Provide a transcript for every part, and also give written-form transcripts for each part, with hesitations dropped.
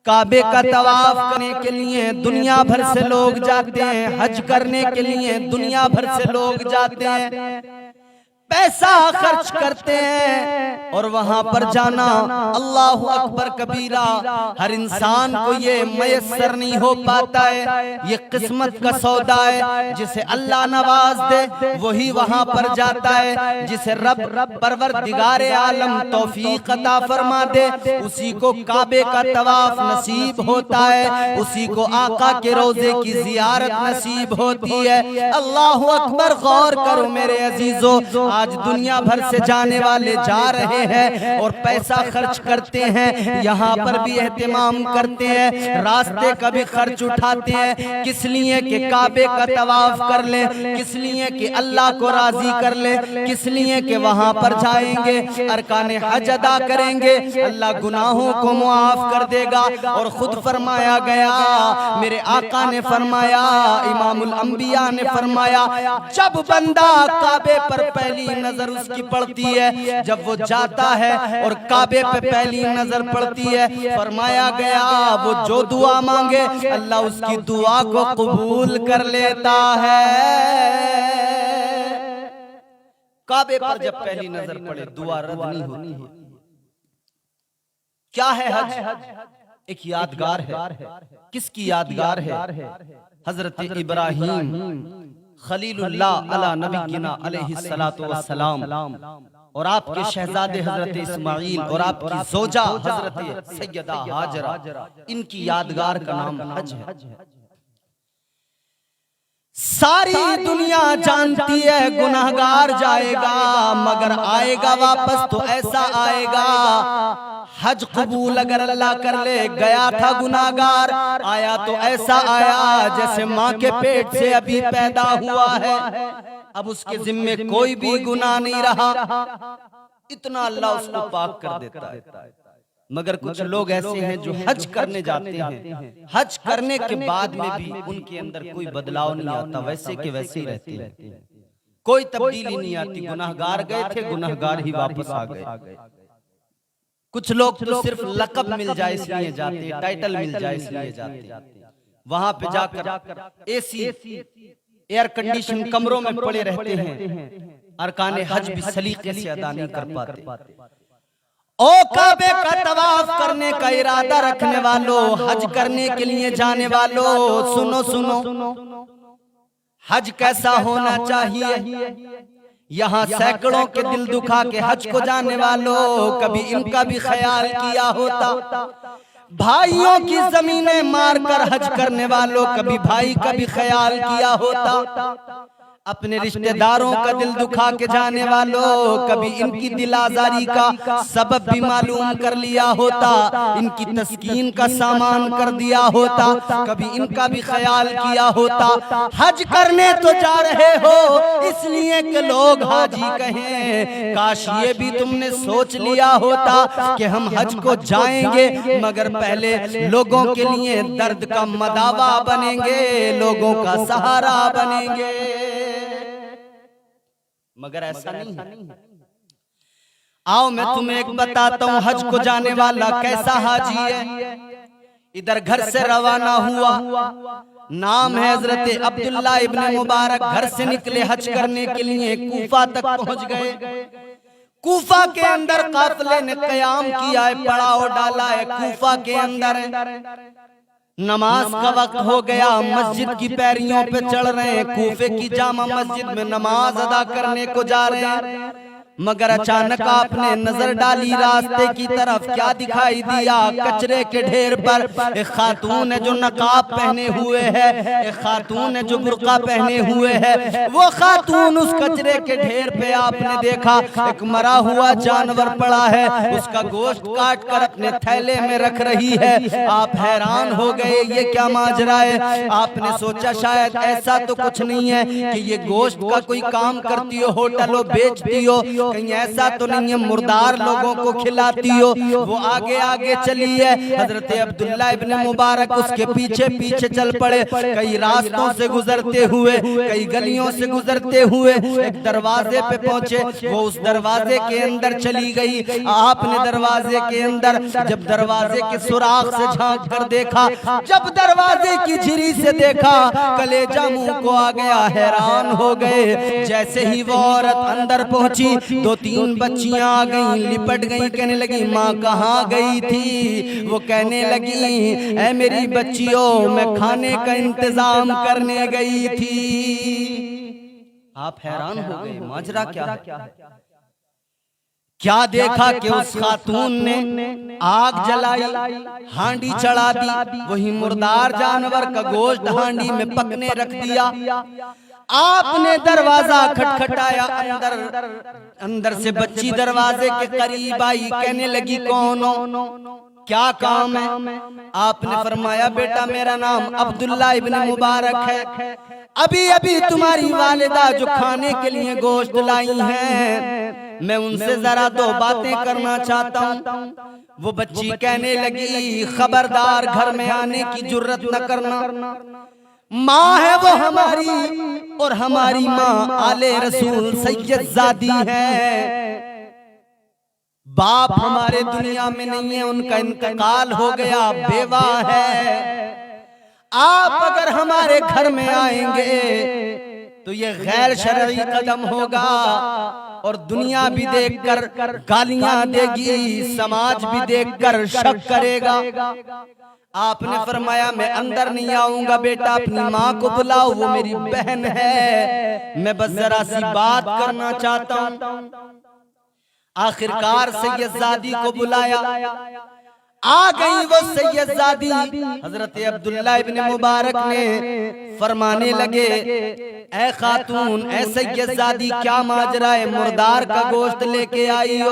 काबे का तवाफ करने के लिए दुनिया भर से लोग जाते हैं, हज करने के लिए दुनिया भर से लोग जाते हैं, पैसा खर्च करते हैं और वहां पर जाना अल्लाहु अकबर कबीरा हर इंसान को ये मयस्सर नहीं हो पाता है। ये किस्मत का सौदा है, जिसे अल्लाह नवाज दे वही वहां पर जाता है, जिसे रब परवरदिगारे आलम तौफीक अता फरमा दे उसी को काबे का तवाफ नसीब होता है, उसी को आका के रोजे की जियारत नसीब होती है। अल्लाहु अकबर, गौर करो मेरे अजीजों, आज दुनिया भर से जाने वाले जा रहे हैं और पैसा खर्च करते हैं, यहाँ पर भी एहतिमाम करते हैं, रास्ते का भी खर्च उठाते हैं, किस लिए कि काबे का तवाफ कर ले, किस लिए कि अल्लाह को राजी कर ले, किस लिए कि वहां पर जाएंगे, अरकाने हज अदा करेंगे, अल्लाह गुनाहों को मुआफ कर देगा। और खुद फरमाया गया, मेरे आका ने फरमाया, इमामुल अंबिया ने फरमाया, जब बंदा काबे पर पहली नजर उसकी पड़ती है, जब वो जाता है और काबे पे पहली नजर पड़ती है, फरमाया गया वो जो दुआ मांगे अल्लाह उसकी दुआ को कबूल कर लेता है। काबे पर जब पहली नजर पड़े दुआ रद्द नहीं होती है। क्या है हज? एक यादगार है। किसकी यादगार है? हजरत इब्राहीम खलीलुल्लाह अला नबीना अलैहिस्सलातु वस्सलाम और आपके शहजादे हजरत इस्माइल और आपकी जोजा हजरत सैयदा हाजरा, इनकी यादगार का नाम हज है। सारी दुनिया जानती है गुनाहगार जाएगा मगर आएगा वापस तो ऐसा आएगा, हज कबूल अगर अल्लाह कर ले, गया था गुनाहगार, आया तो ऐसा आया जैसे माँ के पेट से अभी पैदा हुआ है, अब उसके जिम्मे कोई भी गुनाह नहीं रहा, इतना अल्लाह उसको पाक कर देता है। मगर कुछ लोग ऐसे हैं जो हज करने जाते हैं, हज करने के बाद में भी उनके अंदर कोई बदलाव नहीं आता, वैसे के वैसे ही रहते हैं, कोई तब्दीली नहीं आती। गुनाहगार गए थे, गुनाहगार ही वापस आ गए। कुछ लोग तो सिर्फ लक़ब मिल जाए इसलिए जाते, टाइटल मिल जाए इसलिए जाते, वहां पे जाकर एसी एयर कंडीशन कमरों में पड़े रहते हैं, अरकाने हज भी सलीके से अदा नहीं कर पाते। ओ काबे का तवाफ करने का इरादा रखने वालों, हज करने के लिए जाने वालों, सुनो सुनो, हज कैसा होना चाहिए। यहाँ सैकड़ों के दिल दुखा के हज को जाने वालों, कभी इनका भी ख्याल किया होता? भाइयों की जमीनें मारकर हज करने वालों, कभी भाई का भी ख्याल किया होता? अपने रिश्तेदारों का दिल दुखा के जाने वालों, कभी इनकी दिल आजारी का सबब भी मालूम कर लिया होता, इनकी तस्कीन का सामान कर दिया होता, कभी इनका भी ख्याल किया होता? हज करने तो जा रहे हो इसलिए कि लोग हाजी कहें, काश ये भी तुमने सोच लिया होता कि हम हज को जाएंगे मगर पहले लोगों के लिए दर्द का मदावा बनेंगे, लोगों का सहारा बनेंगे। मगर ऐसा नहीं है। आओ मैं तुम्हें एक बताता हूँ, हज को जाने वाला कैसा हाजी है। इधर घर से रवाना हुआ, नाम है हजरत अब्दुल्ला इब्ने मुबारक, घर से निकले हज करने के लिए, कूफा तक पहुंच गए। कूफा के अंदर काफिले ने क़याम किया है, पड़ाव डाला है कूफा के अंदर। नमाज का वक्त हो गया, मस्जिद की पैरियों पे चढ़ रहे हैं, कूफे की जामा मस्जिद में नमाज अदा करने को जा रहे हैं। मगर अचानक आपने नजर डाली रास्ते की तरफ, क्या दिखाई दिया? कचरे के ढेर पर एक खातून है जो नकाब पहने हुए है, एक खातून है जो बुर्का पहने हुए है। वो खातून उस कचरे के ढेर पे आपने देखा एक मरा हुआ जानवर पड़ा है, उसका गोश्त काट कर अपने थैले में रख रही है। आप हैरान हो गए, ये क्या माजरा है? आपने सोचा शायद ऐसा तो कुछ नहीं है कि ये गोश्त का कोई काम करती हो, होटल हो, बेचती हो, कहीं ऐसा तो नहीं है मुर्दार लोगों को खिलाती हो। वो आगे आगे चली है। हजरत अब्दुल्ला इब्न मुबारक उसके पीछे पीछे चल पड़े। कई रास्तों से गुजरते हुए, कई गलियों से गुजरते हुए एक दरवाजे पे पहुंचे। वो उस दरवाजे के अंदर चली गई। आपने दरवाजे के अंदर जब दरवाजे के सुराख से झांक कर देखा, जब दरवाजे की झिरी से देखा, कलेजा मुंह को आ गया, हैरान हो गए। जैसे ही वो औरत अंदर पहुंची, 2-3 बच्चियां आ गईं, लिपट गईं, कहने लगी माँ कहाँ गई थी? वो कहने लगी ऐ मेरी बच्चियों, मैं खाने का इंतजाम करने गई थी। आप हैरान हो गए, माजरा क्या है? क्या देखा कि उस खातून ने आग जलाई, हांडी चढ़ा दी, वही मुर्दार जानवर का गोश्त हांडी में पकने रख दिया। आपने दरवाजा खटखटाया, अंदर से बच्ची दरवाजे के करीब आई, कहने लगी कौन हो, क्या काम है? आपने फरमाया बेटा मेरा नाम अब्दुल्ला इब्न मुबारक है। अभी अभी तुम्हारी वालिदा जो खाने के लिए गोश्त लाई हैं, मैं उनसे जरा 2 बातें करना चाहता हूँ। वो बच्ची कहने लगी खबरदार घर में आने की जुर्रत न करना। माँ है वो हमारी, और हमारी माँ आले रसूल सैयदजादी है। बाप हमारे दुनिया में नहीं है, उनका इंतकाल हो गया, बेवा है। आप अगर हमारे घर में आएंगे तो ये गैर शरई कदम होगा, और दुनिया भी देखकर गालियां देगी, समाज भी देखकर शक करेगा। आपने फरमाया मैं अंदर नहीं आऊंगा बेटा, अपनी माँ को बुलाओ, वो मेरी बहन है, मैं बस जरा सी बात करना चाहता हूँ। आखिरकार सैयदजादी को बुलाया। आ गई वो सैयदजादी। हजरत अब्दुल्ला इब्न मुबारक ने फरमाने लगे ऐ खातून, ऐ सैयदजादी, क्या माजरा है, मुर्दार का गोश्त लेके आई हो?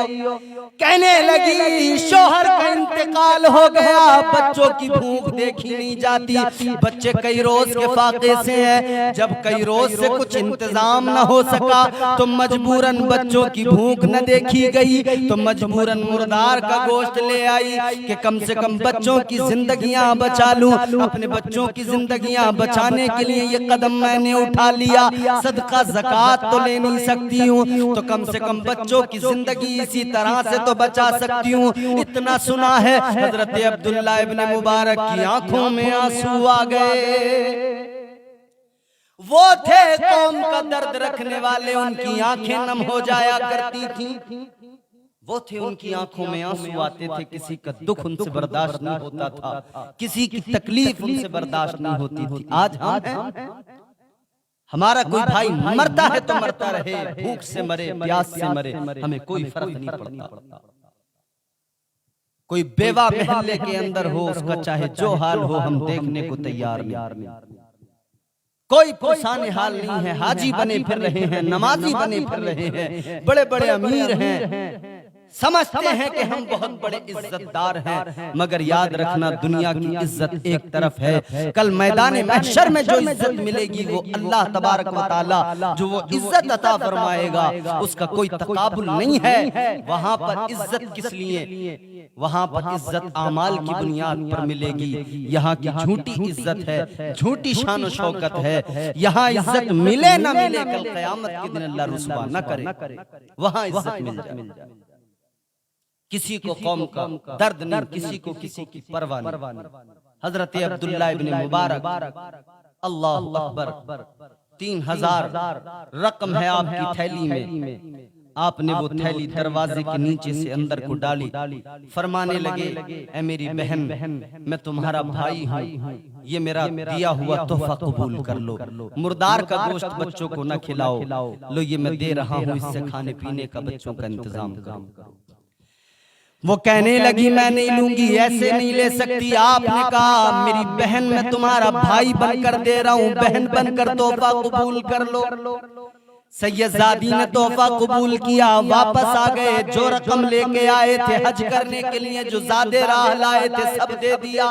कहने लगी शोहर का इंतकाल हो गया, बच्चों की भूख देखी नहीं जाती, बच्चे कई रोज के फाके से हैं। जब कई रोज से कुछ इंतजाम न हो सका तो मजबूरन बच्चों की भूख न देखी गई, तो मजबूरन मुर्दार का गोश्त ले आई कि कम से कम बच्चों की जिंदगियां बचा लूं। अपने बच्चों की जिंदगियां बचाने के लिए ये कदम मैंने उठा लिया। सदका ज़कात तो ले नहीं सकती हूँ, तो कम से कम बच्चों की जिंदगी इसी तरह से तो बचा सकती हूँ। इतना सुना है हजरत अब्दुल्ला इब्न मुबारक की आंखों में आंसू आ गए। वो थे कौम का दर्द रखने वाले, उनकी आंखें नम हो जाया करती थी। वो थे उनकी आंखों में आंसू आते थे, किसी का दुख उनसे बर्दाश्त नहीं होता था, किसी की तकलीफ उनसे बर्दाश्त नहीं होती थी। आज हम हैं, हमारा कोई भाई मरता है तो मरता रहे, भूख से मरे, प्यास से मरे, हमें कोई फर्क नहीं पड़ता। कोई बेवा महल्ले के अंदर हो, उसका चाहे जो हाल हो, हम देखने को तैयार नहीं। कोई पुरसाने हाल नहीं है, हाजी बने फिर रहे हैं, नमाजी बने फिर रहे हैं, बड़े बड़े अमीर हैं, समझते हैं कि हम बहुत बड़े इज्जतदार हैं। मगर याद रखना दुनिया की इज्जत एक तरफ है, कल मैदान महशर में जो इज्जत मिलेगी वो अल्लाह तबारक व तआला जो वो इज्जत अता फरमाएगा, उसका कोई तकाबुल नहीं है। वहां पर इज्जत किस लिए? वहां पर इज्जत आमाल की बुनियाद पर मिलेगी। यहाँ की झूठी इज्जत है, झूठी शान व शौकत है। यहाँ इज्जत मिले ना मिले, कल क़यामत के दिन अल्लाह रुसवा न करे, वहां इज्जत मिल जाए। किसी को कौम का दर्द नहीं, किसी को किसी की परवाह नहीं। हजरत अब्दुल्ला इब्न मुबारक, अल्लाह अकबर, 3000 रकम है आपकी थैली में। आपने वो थैली दरवाजे के नीचे से अंदर को डाली, फरमाने लगे ऐ मेरी बहन, मैं तुम्हारा भाई हूँ, ये मेरा दिया हुआ तोहफा कबूल कर लो। मुर्दार का गोश्त बच्चों को न खिलाओ, लो ये मैं दे रहा हूँ, इससे खाने पीने का बच्चों का इंतजाम करो। वो कहने लगी मैं नहीं लूंगी, ऐसे नहीं ले सकती। आपने कहा मेरी बहन, मैं तुम्हारा भाई बनकर दे रहा हूँ, बहन बनकर तोहफा कबूल कर लो। सैयदजादी ने तोहफा कबूल किया, वापस आ गए। जो रकम लेके आए थे हज करने के लिए, जो ज़ादे राह लाए थे, सब दे दिया।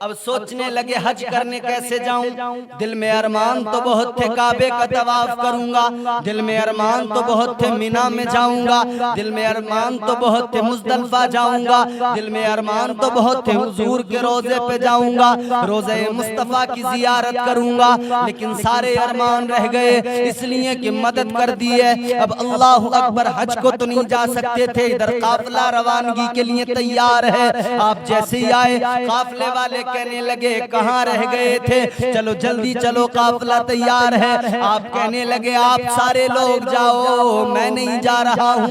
अब सोचने लगे हज करने कैसे जाऊं। दिल में अरमान तो बहुत थे, काबे का तवाफ करूंगा। दिल में अरमान तो बहुत थे, मिना में जाऊंगा। दिल में अरमान तो बहुत थे, मुज़दलिफा जाऊंगा। दिल में अरमान तो बहुत थे, हुजूर के रोजे पे जाऊंगा, रोजे मुस्तफा की जियारत करूंगा। लेकिन सारे अरमान रह गए, इसलिए कि मदद कर दी है। अब अल्लाह अकबर, हज को तो नहीं जा सकते थे, इधर काफिला रवानगी के लिए तैयार है। आप जैसे ही आए, काफिले वाले कहने लगे कहाँ रह गए थे, चलो जल्दी चलो, काफिला तैयार है। आप कहने लगे आप सारे लोग जाओ, मैं नहीं जा रहा हूँ।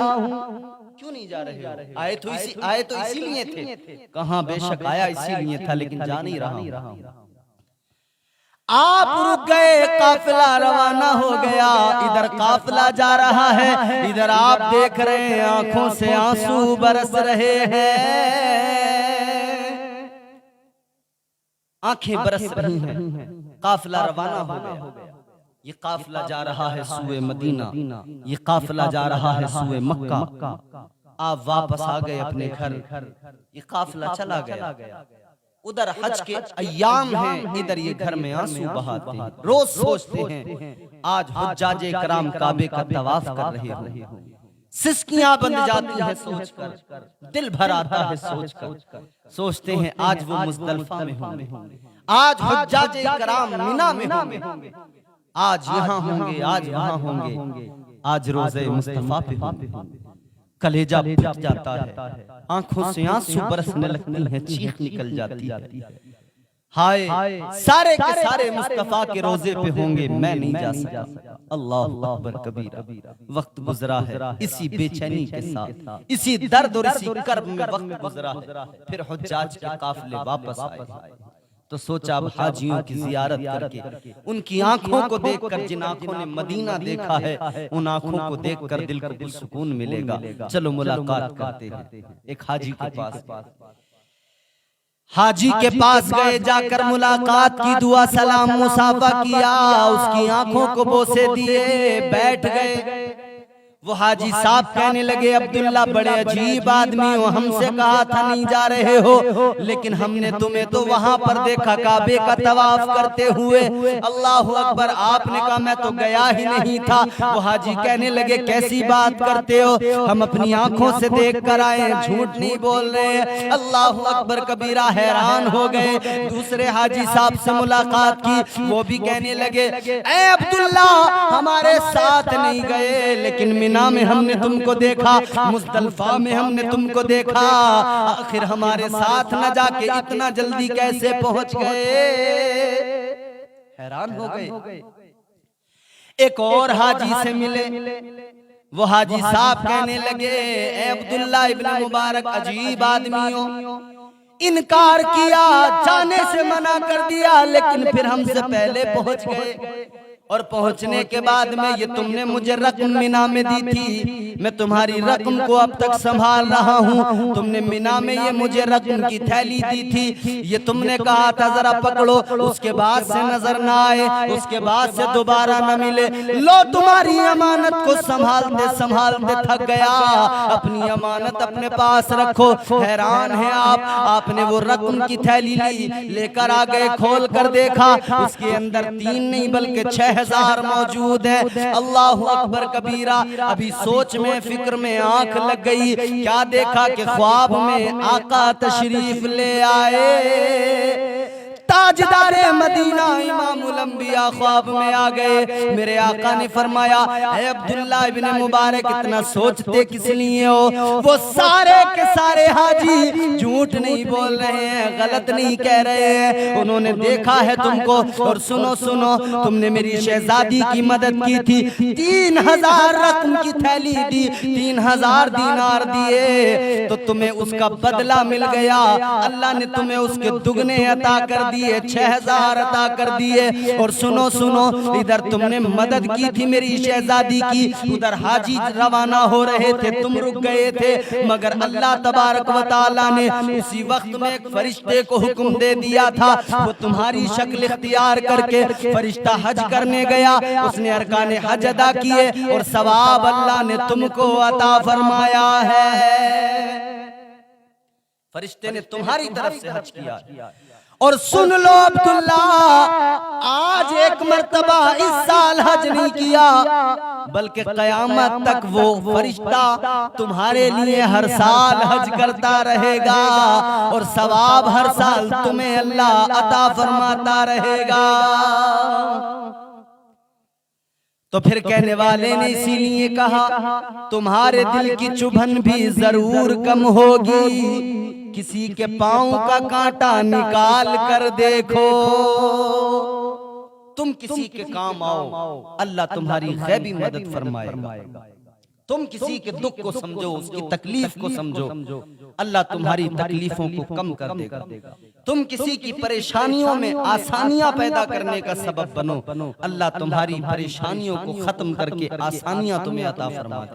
क्यों नहीं जा रहे हो? आए तो इसीलिए थे। कहाँ, बेशक आया इसीलिए था, लेकिन जा नहीं रहा। आप रुक गए, काफिला रवाना हो गया। इधर काफिला जा रहा है, इधर आप देख रहे हैं आंखों से आंसू बरस रहे हैं, आंखें बरस रही हैं। काफिला रवाना हो गया। ये काफिला जा रहा है सुए मदीना, ये काफिला जा रहा है सुए मक्का। आप वापस आ गए अपने घर, ये काफिला चला गया। उधर हज के अय्याम हैं, इधर ये घर में आंसू बहाते हैं। रोज सोचते हैं आज हुज्जाजे कराम काबे का तवाफ कर रहे हो, सिसकियां बंध जाती हैं सोचकर, दिल भर आता है सोचकर। सोचते हैं आज वो मुज़दलिफा में होंगे, आज हुज्जाजे कराम मिना में होंगे, आज यहाँ होंगे, आज वहाँ होंगे, आज रोज़े मुस्तफा पे होंगे। कलेजा फट जाता है, आंखों से आंसू बरसने लगती हैं, चीख निकल जाती है। हाय, सारे के सारे मुस्तफा के रोजे पे होंगे, मैं नहीं जा सकता। अल्लाह अकबर कबीरा। वक्त गुजरा है इसी बेचैनी के साथ, इसी दर्द और इसी कर्ब में वक्त गुजरा है। फिर हुज्जाज के काफिले वापस आए तो सोचा अब हाजियों की जियारत करके, उनकी आंखों को देखकर, जिन आंखों ने मदीना देखा है, उन आंखों को देखकर दिल को सुकून मिलेगा। चलो मुलाकात करते हैं एक हाजी के पास। हाजी के पास गए, जाकर मुलाकात की, दुआ सलाम मुसाफा किया, उसकी आंखों को बोसे दिए, बैठ गए। वो हाजी साहब कहने लगे अब्दुल्ला बड़े अजीब आदमी हो, हमसे कहा था नहीं जा रहे हो, लेकिन हमने तुम्हें तो वहां पर देखा काबे का तवाफ करते हुए। अल्लाह अकबर। आपने कहा मैं तो गया ही नहीं था। वो हाजी कहने लगे कैसी बात करते हो, हम अपनी आंखों से देख कर आए, झूठ नहीं बोल रहे हैं। अल्लाह अकबर कबीरा हैरान हो गए। दूसरे हाजी साहब से मुलाकात की, वो भी कहने लगे ऐ अब्दुल्ला हमारे साथ नहीं गए, लेकिन में हमने तुमको देखा, मुज़दलिफा में हमने तुमको देखा, आखिर हमारे साथ न जाके इतना जल्दी कैसे पहुंच गए? हैरान हो गए। एक और हाजी से मिले, वो हाजी साहब कहने लगे ए अब्दुल्ला इब्न मुबारक अजीब आदमी हो, इनकार किया, जाने से मना कर दिया, लेकिन फिर हमसे पहले पहुंच गए। और पहुंचने के बाद में ये तुमने मुझे रकम मिना में दी थी, मैं तुम्हारी रकम को अब तक संभाल रहा हूँ। तुमने मिना में ये मुझे रकम की थैली दी थी, ये तुमने कहा था जरा पकड़ो, उसके बाद से नजर ना आए, उसके बाद से दोबारा न मिले। लो तुम्हारी अमानत को संभालते संभालते थक गया, अपनी अमानत अपने पास रखो। हैरान है आपने वो रकम की थैली ली, लेकर आ गए, खोल कर देखा, उसके अंदर 3 नहीं बल्कि 6000 मौजूद है। अल्लाह अकबर कबीरा। अभी सोच में फिक्र में आंख लग गई, क्या देखा कि ख्वाब में आका तशरीफ ले आए, ताजदारे मदीना इमामुल अंबिया ख्वाब में आ गए। मेरे आका ने फरमाया ऐ अब्दुल्ला इब्न मुबारक इतना सोचते किस लिए हो? वो सारे के सारे हाजी झूठ नहीं बोल रहे हैं, गलत नहीं कह रहे हैं, उन्होंने देखा है तुमको। और सुनो सुनो, तुमने मेरी शहजादी की मदद की थी, 3000 रकम की थैली दी, 3000 दीनार दिए, तो तुम्हें उसका बदला मिल गया, अल्लाह ने तुम्हें उसके दुगने अता कर दिए। दिए, 6000 अता कर दिए। और सुनो सुनो, इधर तुमने मदद की थी मेरी शहजादी की, उधर हाजी रवाना हो रहे थे, तुम रुक गए थे, मगर अल्लाह तबारक व तआला ने उसी वक्त में एक फरिश्ते को हुक्म दे दिया था, वो तुम्हारी शक्ल इख्तियार करके फरिश्ता हज करने गया, उसने अरकाने हज अदा किए और सवाब अल्लाह ने तुमको अता फरमाया है। फरिश्ते ने तुम्हारी तरफ से हज किया। और सुन लो अब्दुल्ला, आज एक मर्तबा इस साल हज नहीं किया, बल्कि कयामत तक वो फरिश्ता तुम्हारे लिए हर साल हज करता रहेगा और सवाब हर साल तुम्हें अल्लाह अता फरमाता रहेगा। तो फिर कहने वाले ने इसीलिए कहा, तुम्हारे दिल की चुभन भी जरूर कम होगी, किसी के पांव का कांटा निकाल कर देखो, तुम किसी के काम आओ, अल्लाह तुम्हारी गैबी मदद फरमाएगा। तुम किसी के दुख को समझो, उसकी तकलीफ को समझो, अल्लाह तुम्हारी तकलीफों को कम कर देगा। तुम किसी की परेशानियों में आसानियां पैदा करने का सबब बनो, अल्लाह तुम्हारी परेशानियों को खत्म करके आसानियां तुम्हें अता फरमा देगा।